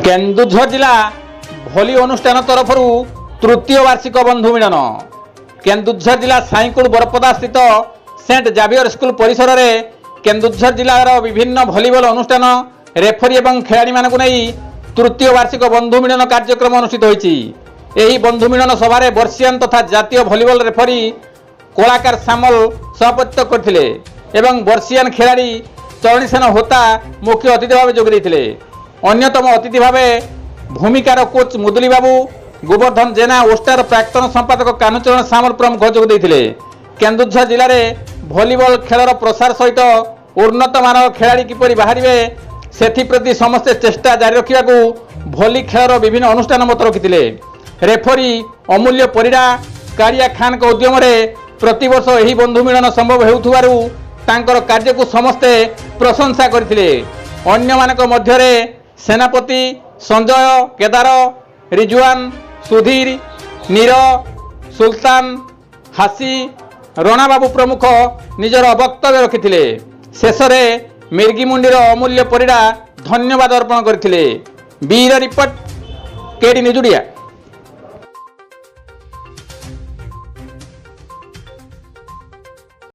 केन्दुझर जिला भली अनुष्ठान तरफ तृतीय वार्षिक बंधु मिलन केन्दुझर जिला साईकुड़ बरपदा स्थित सेंट जावियर स्कूल परिसर में केन्दुझर जिलार विभिन्न भलीबल अनुष्ठान रेफरी और खेलाड़ी मानक नहीं तृतीय वार्षिक बंधु मिलन कार्यक्रम अनुष्ठित होईछि। एही बंधु मिलन सभारे वर्षियान तथा जातीय भलीबल रेफरी कलाकार सामल सभापतित्व करथिले एवं वर्षियान खेलाड़ी चरणी सेन होता मुख्य अतिथि भाव जोग देइथिले। अन्यतम अतिथि भाव भूमिकार कोच मुदुली बाबू, गोवर्धन जेना, ओस्टार प्राक्तन संपादक कानुचरण सामल प्रमुख जोग देइथिले। केन्दुझर जिले में भलीबल खेलर प्रसार सहित उन्नत मानव खेलाड़ी किपरि बाहरिबे सेथिप्रति समस्ते चेष्टा जारी रखा भली खेलर विभिन्न अनुष्ठान मत रखिथिले। रेफरी अमूल्य परिडा कारिया खान को उद्यम प्रतिवर्ष यही बंधु मिलन संभव हेउथुवारु तांकर कार्य को समस्ते प्रशंसा करथिले। अन्य मानक मध्यरे सेनापति संजय, केदार, रिजुआन, सुधीर, नीर, सुल्तान, हासी, रणा बाबू प्रमुख निजर वक्तव्य रखिथिले। शेषरे मिर्गिमुंडीर अमूल्य परिडा धन्यवाद अर्पण करथिले। बीर रिपोर्ट केडी निजुड़िया।